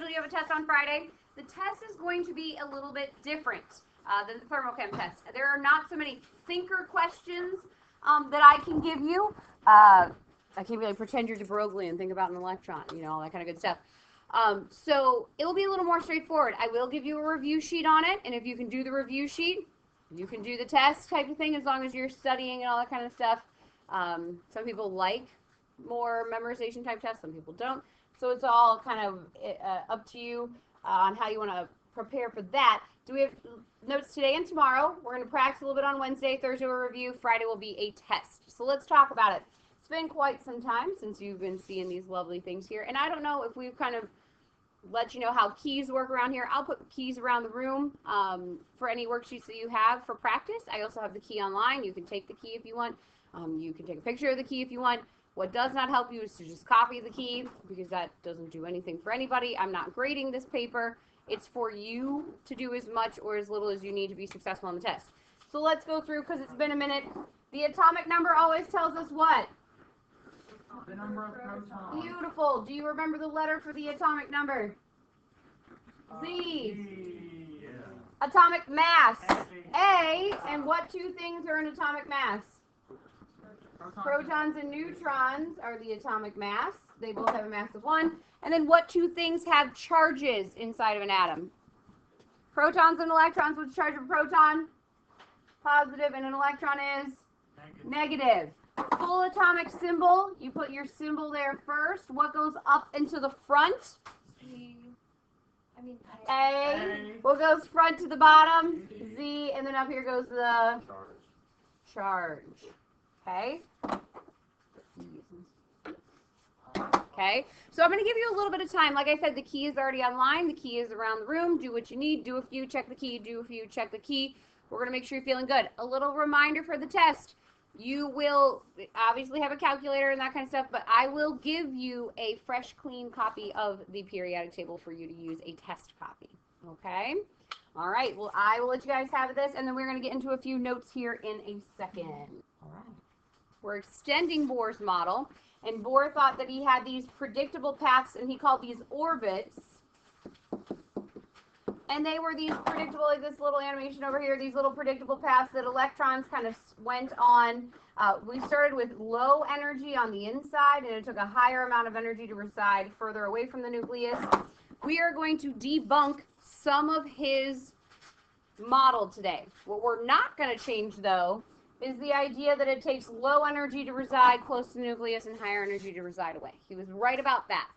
told you you have a test on Friday. The test is going to be a little bit different than the thermal chem test. There are not so many thinker questions that I can give you. I can't really pretend you're de Broglie and think about an electron, you know, all that kind of good stuff. So it will be a little more straightforward. I will give you a review sheet on it, and if you can do the review sheet, you can do the test type of thing as long as you're studying and all that kind of stuff. Some people like more memorization type tests, some people don't. So it's all kind of up to you on how you want to prepare for that. Do we have notes today and tomorrow? We're going to practice a little bit on Wednesday. Thursday we'll review. Friday will be a test. So let's talk about it. It's been quite some time since you've been seeing these lovely things here. And I don't know if we've kind of let you know how keys work around here. I'll put keys around the room for any worksheets that you have for practice. I also have the key online. You can take the key if you want. You can take a picture of the key if you want. What does not help you is to just copy the key, because that doesn't do anything for anybody. I'm not grading this paper. It's for you to do as much or as little as you need to be successful on the test. So let's go through, because it's been a minute. The atomic number always tells us what? The number of protons. Beautiful. Do you remember the letter for the atomic number? Z. Yeah. Atomic mass. A. And what two things are an atomic mass? Protons and neutrons are the atomic mass. They both have a mass of 1. And then what two things have charges inside of an atom? Protons and electrons. What's the charge of a proton? Positive, and an electron is? Negative. Full atomic symbol. You put your symbol there first. What goes up into the front? A. What goes front to the bottom? Z. And then up here goes the charge. Okay. Okay. So I'm going to give you a little bit of time. Like I said, the key is already online. The key is around the room. Do what you need. Do a few, check the key. Do a few, check the key. We're going to make sure you're feeling good. A little reminder for the test. You will obviously have a calculator and that kind of stuff, but I will give you a fresh, clean copy of the periodic table for you to use a test copy. Okay? All right. Well, I will let you guys have this, and then we're going to get into a few notes here in a second. All right. We're extending Bohr's model, and Bohr thought that he had these predictable paths, and he called these orbits. And they were these predictable, like this little animation over here, these little predictable paths that electrons kind of went on. We started with low energy on the inside, and it took a higher amount of energy to reside further away from the nucleus. We are going to debunk some of his model today. What we're not going to change, though, is the idea that it takes low energy to reside close to the nucleus and higher energy to reside away. He was right about that.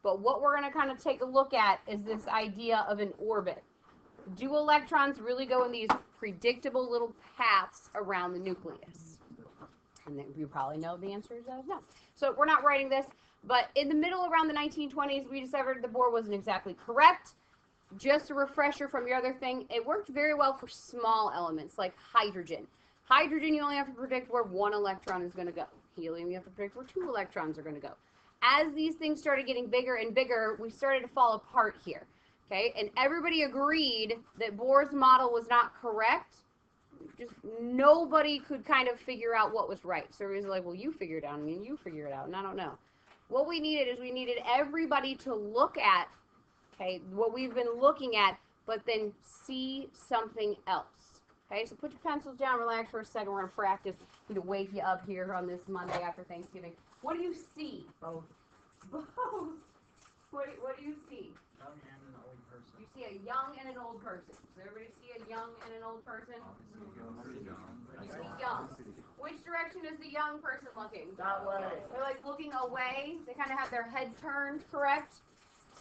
But what we're going to kind of take a look at is this idea of an orbit. Do electrons really go in these predictable little paths around the nucleus? And then you probably know the answer is no. So we're not writing this, but in the middle around the 1920s, we discovered the Bohr wasn't exactly correct. Just a refresher from your other thing, it worked very well for small elements like hydrogen. Hydrogen, you only have to predict where one electron is going to go. Helium, you have to predict where two electrons are going to go. As these things started getting bigger and bigger, we started to fall apart here. Okay, and everybody agreed that Bohr's model was not correct. Just nobody could kind of figure out what was right. So everybody's like, well, you figure it out, and you figure it out, and I don't know. What we needed is we needed everybody to look at, okay, what we've been looking at, but then see something else. Okay, so put your pencils down, relax for a second. We're going to practice. I'm going to wake you up here on this Monday after Thanksgiving. What do you see? Both. Both. What do you see? Young and an old person. You see a young and an old person. Does everybody see a young and an old person? You see young. Which direction is the young person looking? That way. They're like looking away. They kind of have their head turned, correct?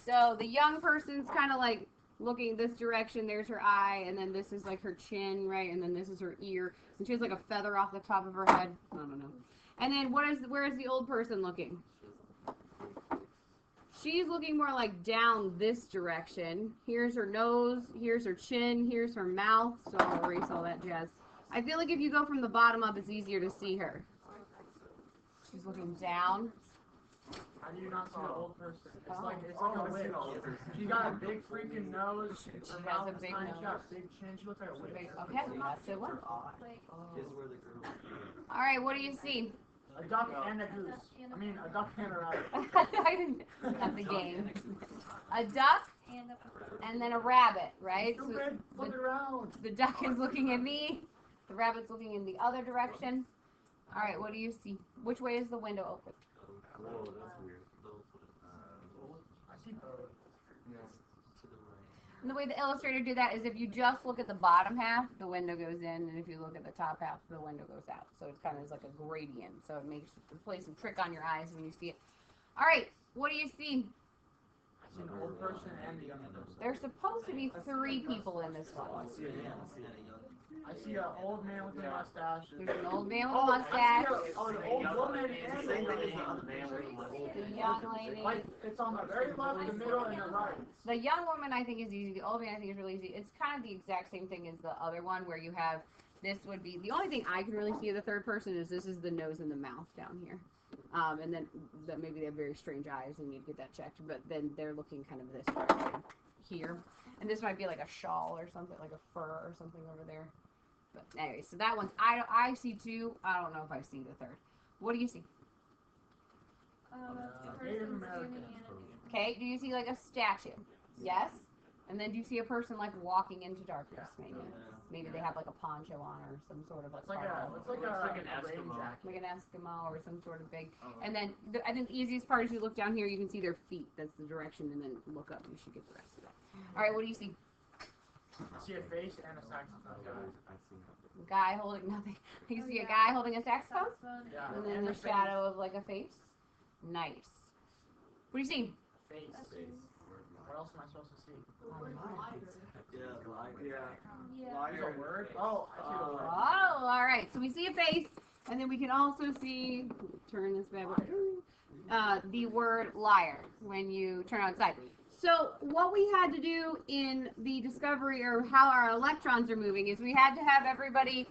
So the young person's kind of like looking this direction. There's her eye, and then this is like her chin, right? And then this is her ear. And she has like a feather off the top of her head. I don't know. And then where is the old person looking? She's looking more like down this direction. Here's her nose, here's her chin, here's her mouth. So I'll erase all that jazz. I feel like if you go from the bottom up, it's easier to see her. She's looking down. How do you not see the old person? It's like a witch. She got a big freaking nose. Her mouth is tiny. She got a big chin. She looks like a witch. Okay, that's a good one. All right, what do you see? A duck and a goose. I mean, a duck and a rabbit. I didn't have the game. A duck and then a rabbit, right? So Flip it around. the duck is looking at me. The rabbit's looking in the other direction. All right, what do you see? Which way is the window open? Whoa, that's weird. I see both. And the way the illustrator did that is if you just look at the bottom half, the window goes in, and if you look at the top half, the window goes out. So it's kind of like a gradient. So it makes it plays some trick on your eyes when you see it. All right, what do you see? I see an old person and a young person. There's supposed to be 3 people in this one. I see an old man with a mustache. There's an old man with a Oh, mustache. I see an old woman and a young The young lady. Like, it's on the very left, the middle, and the right. The young woman I think is easy. The old man I think is really easy. It's kind of the exact same thing as the other one where you have, this would be, the only thing I can really see of the third person is this is the nose and the mouth down here. And then that maybe they have very strange eyes and you'd get that checked, but then they're looking kind of this direction here. And this might be like a shawl or something, like a fur or something over there. But anyway, so that one's, I see 2. I don't know if I see the third. What do you see? Native American. Okay, do you see like a statue? Yes? And then do you see a person like walking into darkness maybe? Maybe they have like a poncho on or some sort of like It's like an Eskimo. like an Eskimo or some sort of big. And then I think the easiest part is you look down here, you can see their feet. That's the direction, and then look up. You should get the rest of that. All right, what do you see? I see a face and a saxophone guy. A guy holding nothing. You see a guy holding a saxophone, Yeah. and then the shadow of like a face. Nice. What do you see? Face. What else am I supposed to see? There's a word? Oh, I see the word. Oh, all right. So we see a face, and then we can also see, turn this bad boy, the word liar when you turn outside. So what we had to do in the discovery or how our electrons are moving is we had to have everybody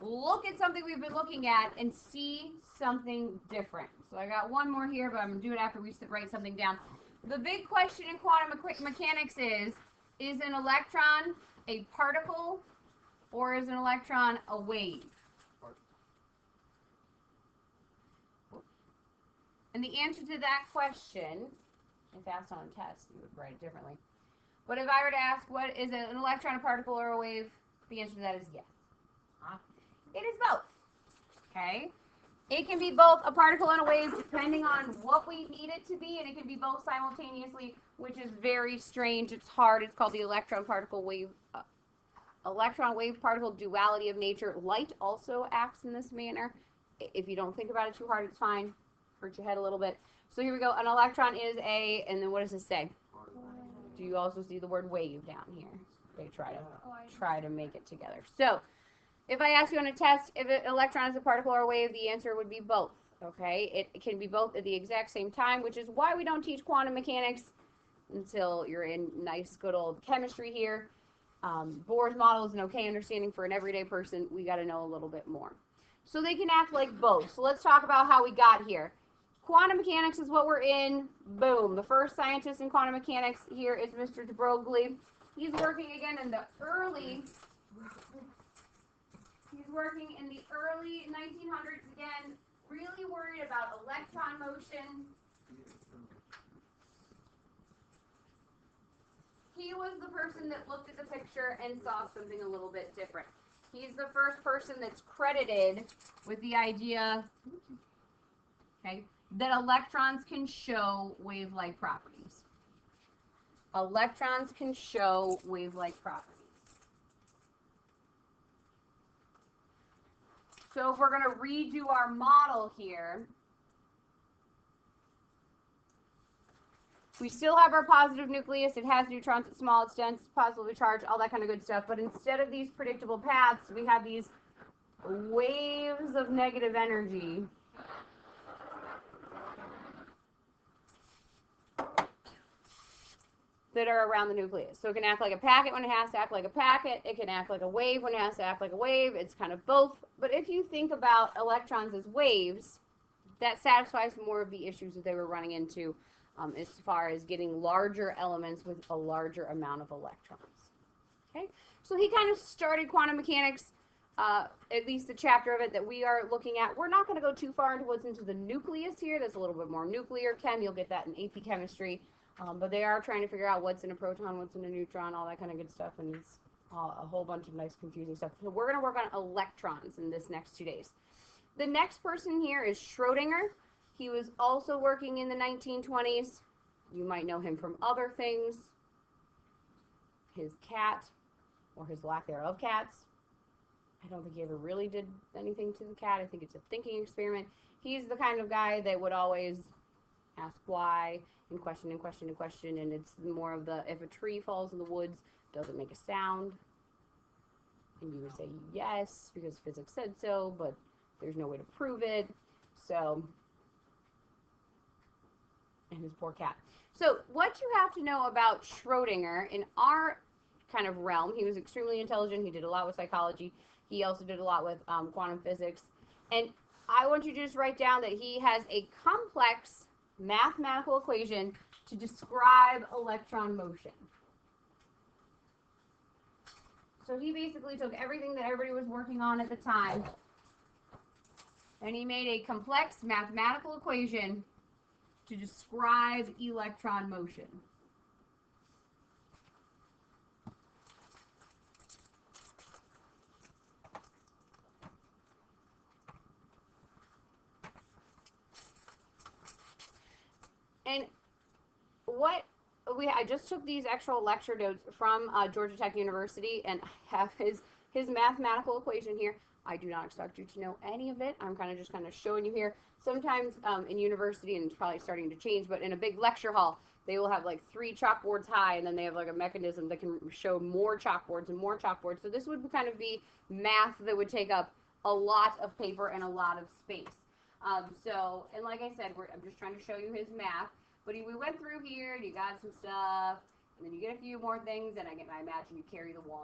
look at something we've been looking at and see something different. So I got one more here, but I'm going to do it after we write something down. The big question in quantum mechanics is an electron a particle or is an electron a wave? And the answer to that question, if asked on a test, you would write it differently. But if I were to ask, what is an electron, a particle, or a wave? The answer to that is yes. Huh? It is both. Okay? It can be both a particle and a wave depending on what we need it to be, and it can be both simultaneously, which is very strange. It's hard. It's called the electron-particle wave. Electron-wave particle duality of nature. Light also acts in this manner. If you don't think about it too hard, it's fine. Hurt your head a little bit. So here we go. An electron is a, and then what does this say? Do you also see the word wave down here? They try to make it together. So if I ask you on a test if an electron is a particle or a wave, the answer would be both. Okay, it can be both at the exact same time, which is why we don't teach quantum mechanics until you're in nice, good old chemistry here. Bohr's model is an okay understanding for an everyday person. We got to know a little bit more. So they can act like both. So let's talk about how we got here. Quantum mechanics is what we're in. Boom. The first scientist in quantum mechanics here is Mr. de Broglie. He's working again in the early 1900s again, really worried about electron motion. He was the person that looked at the picture and saw something a little bit different. He's the first person that's credited with the idea, okay, that electrons can show wave-like properties. Electrons can show wave-like properties. So if we're going to redo our model here, we still have our positive nucleus. It has neutrons, it's small, it's dense, it's positively charged, all that kind of good stuff. But instead of these predictable paths, we have these waves of negative energy. That are around the nucleus. So it can act like a packet when it has to act like a packet. It can act like a wave when it has to act like a wave. It's kind of both. But if you think about electrons as waves, that satisfies more of the issues that they were running into as far as getting larger elements with a larger amount of electrons. Okay? So he kind of started quantum mechanics, at least the chapter of it that we are looking at. We're not going to go too far into what's into the nucleus here. That's a little bit more nuclear chem. You'll get that in AP chemistry. But they are trying to figure out what's in a proton, what's in a neutron, all that kind of good stuff, and it's a whole bunch of nice confusing stuff. So we're going to work on electrons in this next 2 days. The next person here is Schrodinger. He was also working in the 1920s. You might know him from other things. His cat, or his lack thereof cats. I don't think he ever really did anything to the cat. I think it's a thinking experiment. He's the kind of guy that would always ask why and question and question and question, and it's more of the, if a tree falls in the woods, does it make a sound? And you would say yes, because physics said so, but there's no way to prove it. So, and his poor cat. So what you have to know about Schrodinger, in our kind of realm, he was extremely intelligent. He did a lot with psychology. He also did a lot with quantum physics. And I want you to just write down that he has a complex mathematical equation to describe electron motion. So he basically took everything that everybody was working on at the time, and he made a complex mathematical equation to describe electron motion. And I just took these actual lecture notes from Georgia Tech University, and I have his mathematical equation here. I do not expect you to know any of it. I'm just showing you here. Sometimes in university, and it's probably starting to change, but in a big lecture hall, they will have like 3 chalkboards high, and then they have like a mechanism that can show more chalkboards and more chalkboards. So this would kind of be math that would take up a lot of paper and a lot of space. And like I said, I'm just trying to show you his math. But we went through here, and you got some stuff, and then you get a few more things, and I imagine you carry the 1,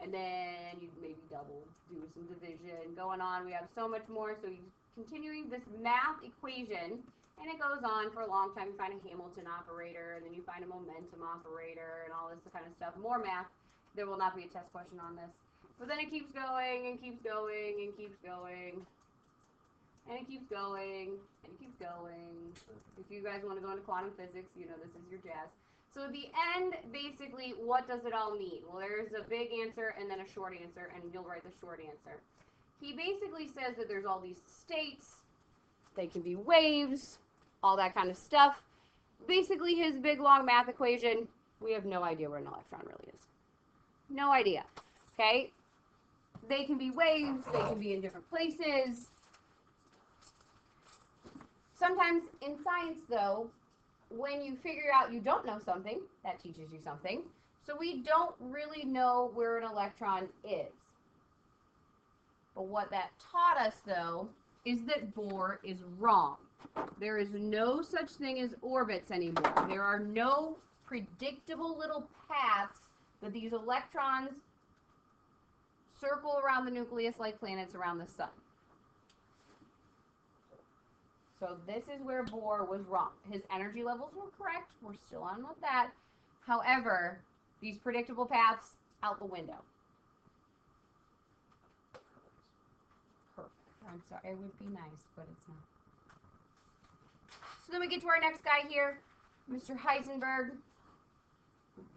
and then you maybe double, do some division, going on. We have so much more, so he's continuing this math equation, and it goes on for a long time. You find a Hamilton operator, and then you find a momentum operator, and all this kind of stuff. More math. There will not be a test question on this. But then it keeps going, and keeps going, and keeps going. And it keeps going, and it keeps going. If you guys want to go into quantum physics, you know this is your jazz. So at the end, basically, what does it all mean? Well, there's a big answer and then a short answer, and you'll write the short answer. He basically says that there's all these states, they can be waves, all that kind of stuff. Basically, his big, long math equation, we have no idea where an electron really is. No idea, okay? They can be waves, they can be in different places. Sometimes in science, though, when you figure out you don't know something, that teaches you something. So we don't really know where an electron is. But what that taught us, though, is that Bohr is wrong. There is no such thing as orbits anymore. There are no predictable little paths that these electrons circle around the nucleus like planets around the sun. So this is where Bohr was wrong. His energy levels were correct. We're still on with that. However, these predictable paths, out the window. Perfect. I'm sorry. It would be nice, but it's not. So then we get to our next guy here, Mr. Heisenberg.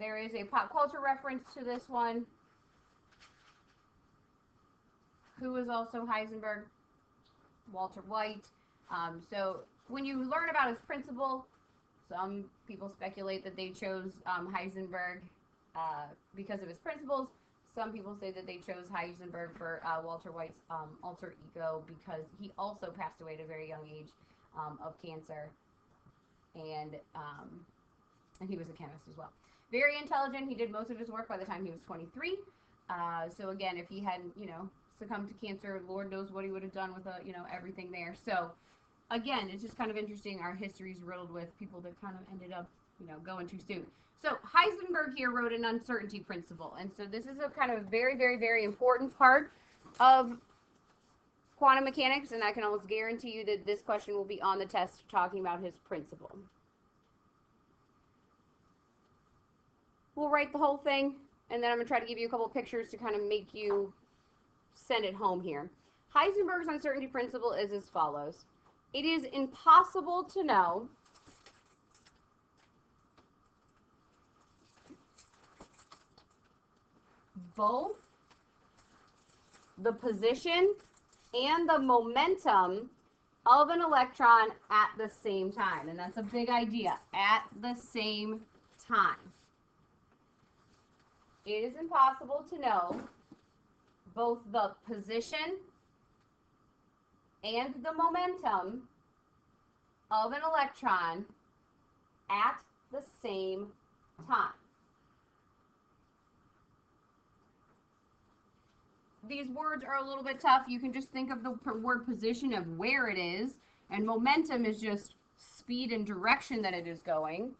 There is a pop culture reference to this one. Who was also Heisenberg? Walter White. So when you learn about his principle, some people speculate that they chose Heisenberg because of his principles. Some people say that they chose Heisenberg for Walter White's alter ego because he also passed away at a very young age of cancer, and he was a chemist as well. Very intelligent. He did most of his work by the time he was 23. So again, if he hadn't, succumbed to cancer, Lord knows what he would have done with everything there. So again, it's just kind of interesting. Our history's riddled with people that kind of ended up, going too soon. So Heisenberg here wrote an uncertainty principle. And so this is a kind of very, very, very important part of quantum mechanics. And I can almost guarantee you that this question will be on the test talking about his principle. We'll write the whole thing, and then I'm going to try to give you a couple of pictures to kind of make you send it home here. Heisenberg's uncertainty principle is as follows. It is impossible to know both the position and the momentum of an electron at the same time. And that's a big idea, at the same time. It is impossible to know both the position and the momentum of an electron at the same time. These words are a little bit tough. You can just think of the word position of where it is, and momentum is just speed and direction that it is going.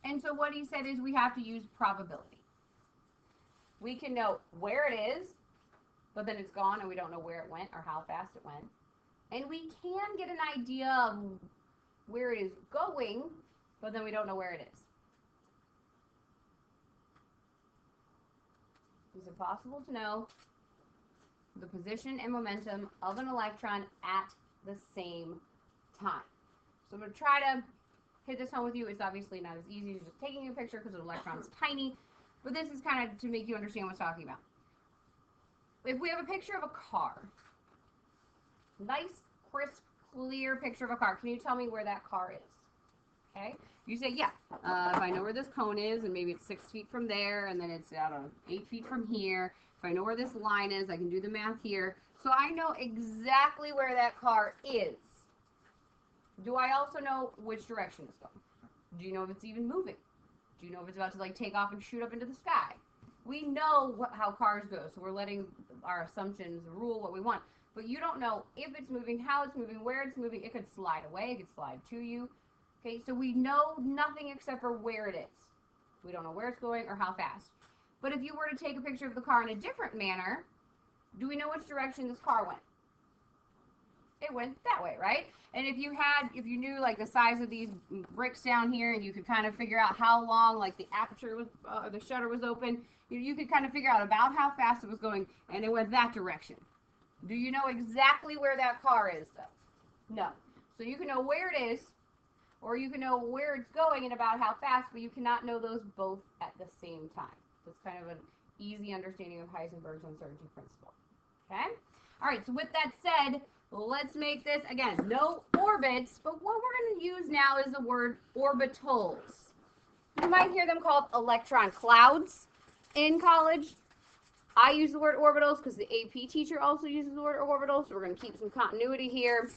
And so what he said is we have to use probability. We can know where it is, but then it's gone and we don't know where it went or how fast it went. And we can get an idea of where it is going, but then we don't know where it is. It's impossible to know the position and momentum of an electron at the same time. So I'm going to try to hit this home with you. It's obviously not as easy as just taking a picture because an electron is tiny, but this is kind of to make you understand what I'm talking about. If we have a picture of a car, nice, crisp, clear picture of a car, can you tell me where that car is? Okay, you say, yeah, if I know where this cone is, and maybe it's 6 feet from there, and then it's, I don't know, 8 feet from here. If I know where this line is, I can do the math here. So I know exactly where that car is. Do I also know which direction it's going? Do you know if it's even moving? Do you know if it's about to like take off and shoot up into the sky? We know how cars go, so we're letting our assumptions rule what we want. But you don't know if it's moving, how it's moving, where it's moving. It could slide away, it could slide to you. Okay, so we know nothing except for where it is. We don't know where it's going or how fast. But if you were to take a picture of the car in a different manner, do we know which direction this car went? It went that way, right? And if you knew like the size of these bricks down here, and you could kind of figure out how long like the aperture was, the shutter was open, you could kind of figure out about how fast it was going, and it went that direction. Do you know exactly where that car is, though? No. So you can know where it is, or you can know where it's going and about how fast, but you cannot know those both at the same time. That's kind of an easy understanding of Heisenberg's uncertainty principle. Okay? All right, so with that said, let's make this, again, no orbits, but what we're going to use now is the word orbitals. You might hear them called electron clouds in college. I use the word orbitals because the AP teacher also uses the word orbitals, so we're going to keep some continuity here.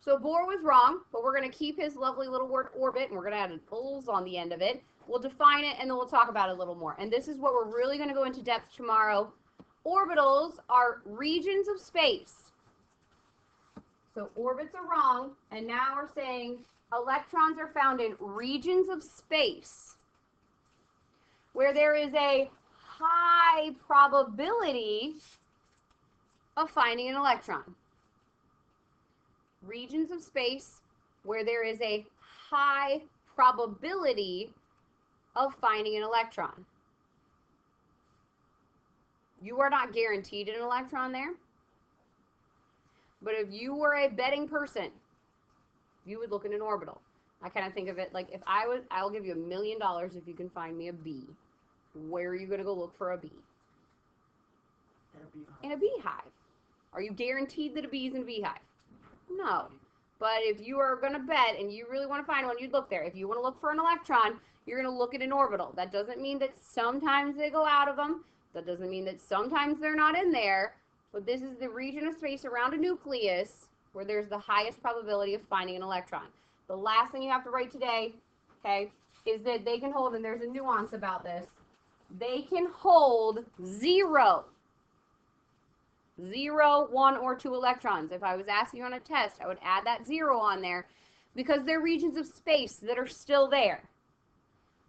So Bohr was wrong, but we're going to keep his lovely little word orbit, and we're going to add an "-ols" on the end of it. We'll define it, and then we'll talk about it a little more. And this is what we're really going to go into depth tomorrow. Orbitals are regions of space. So orbits are wrong, and now we're saying electrons are found in regions of space where there is a high probability of finding an electron. Regions of space where there is a high probability of finding an electron. You are not guaranteed an electron there, but if you were a betting person, you would look at an orbital. I kind of think of it like if I'll give you $1 million if you can find me a bee. Where are you going to go look for a bee? In a beehive. Are you guaranteed that a bee is in a beehive? No. But if you are going to bet and you really want to find one, you'd look there. If you want to look for an electron, you're going to look at an orbital. That doesn't mean that sometimes they go out of them. That doesn't mean that sometimes they're not in there. But this is the region of space around a nucleus where there's the highest probability of finding an electron. The last thing you have to write today, okay, is that they can hold, and there's a nuance about this, they can hold 0, 1, or 2 electrons. If I was asking you on a test, I would add that 0 on there because they're regions of space that are still there.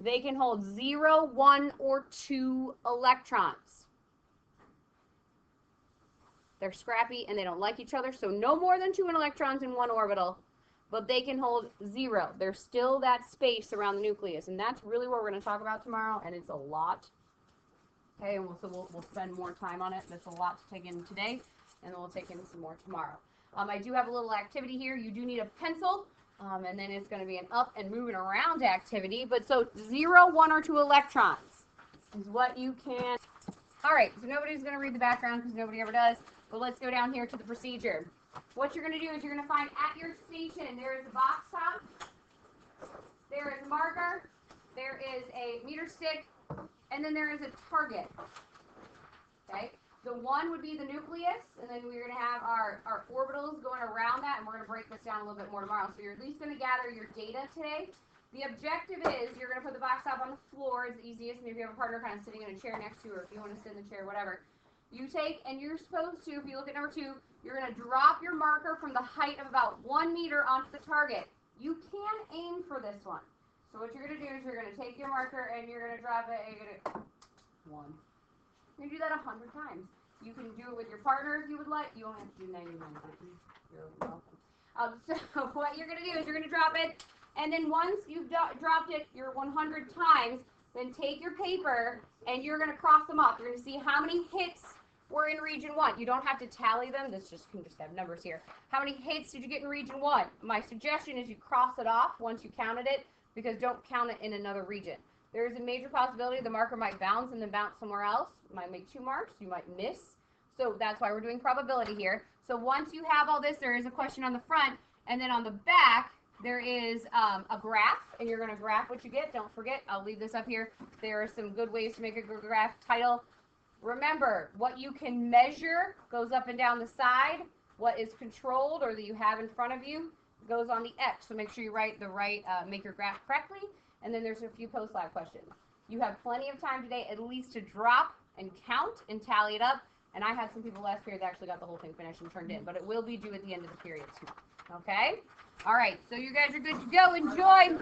They can hold 0, 1, or 2 electrons. They're scrappy and they don't like each other, so no more than 2 electrons in one orbital, but they can hold 0. There's still that space around the nucleus, and that's really what we're going to talk about tomorrow, and it's a lot. Okay, and we'll spend more time on it. That's a lot to take in today, and then we'll take in some more tomorrow. I do have a little activity here. You do need a pencil And then it's going to be an up and moving around activity. But so 0, 1, or 2 electrons is what you can. All right, so nobody's going to read the background because nobody ever does. But let's go down here to the procedure. What you're going to do is you're going to find at your station there is a box top, there is a marker, there is a meter stick, and then there is a target. Okay? The 1 would be the nucleus, and then we're going to have our orbitals going around that, and we're going to break this down a little bit more tomorrow. So you're at least going to gather your data today. The objective is you're going to put the box top on the floor. It's the easiest, and if you have a partner kind of sitting in a chair next to you, or if you want to sit in the chair, whatever. You take, and you're supposed to, if you look at number 2, you're going to drop your marker from the height of about 1 meter onto the target. You can aim for this one. So what you're going to do is you're going to take your marker, and you're going to drop it, and you're going to 1. You do that 100 times. You can do it with your partner if you would like. You only have to do 99. You're welcome. So what you're going to do is you're going to drop it, and then once you've dropped it your 100 times, then take your paper and you're going to cross them off. You're going to see how many hits were in region 1. You don't have to tally them. This just can just have numbers here. How many hits did you get in region 1? My suggestion is you cross it off once you counted it, because don't count it in another region. There is a major possibility the marker might bounce and then bounce somewhere else. You might make 2 marks. You might miss. So that's why we're doing probability here. So once you have all this, there is a question on the front, and then on the back, there is a graph, and you're going to graph what you get. Don't forget, I'll leave this up here. There are some good ways to make a good graph. Title. Remember, what you can measure goes up and down the side. What is controlled or that you have in front of you goes on the X. So make sure you write the right, make your graph correctly. And then there's a few post-lab questions. You have plenty of time today at least to drop and count and tally it up. And I had some people last period that actually got the whole thing finished and turned in. But it will be due at the end of the period too. Okay? All right. So you guys are good to go. Enjoy.